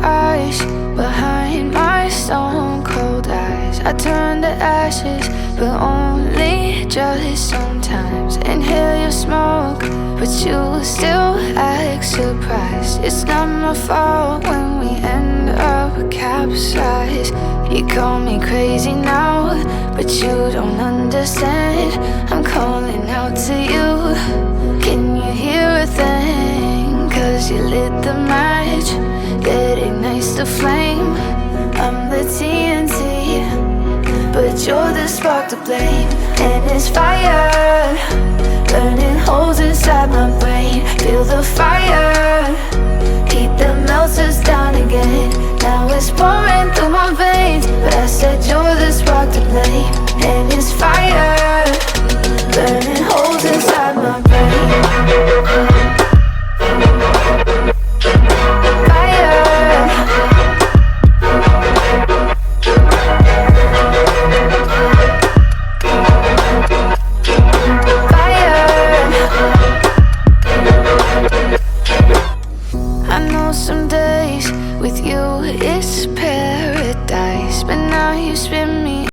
ice behind my stone cold eyes. I turn to ashes, but only just sometimes. Inhale your smoke, but you still act surprised. It's not my fault when we end up capsized. You call me crazy now, but you don't understand. I'm calling out to you. Can you hear a thing? 'Cause you lit the match that ignites the flame. I'm the TNT, but you're the spark to blame. And it's fire, burning holes inside my brain. Feel the fire, heat that melts us down again. Now it's pouring through my veins, but I said you're the spark to blame. And it's fire, burning holes inside my brain. Some days with you it's paradise, but now you spin me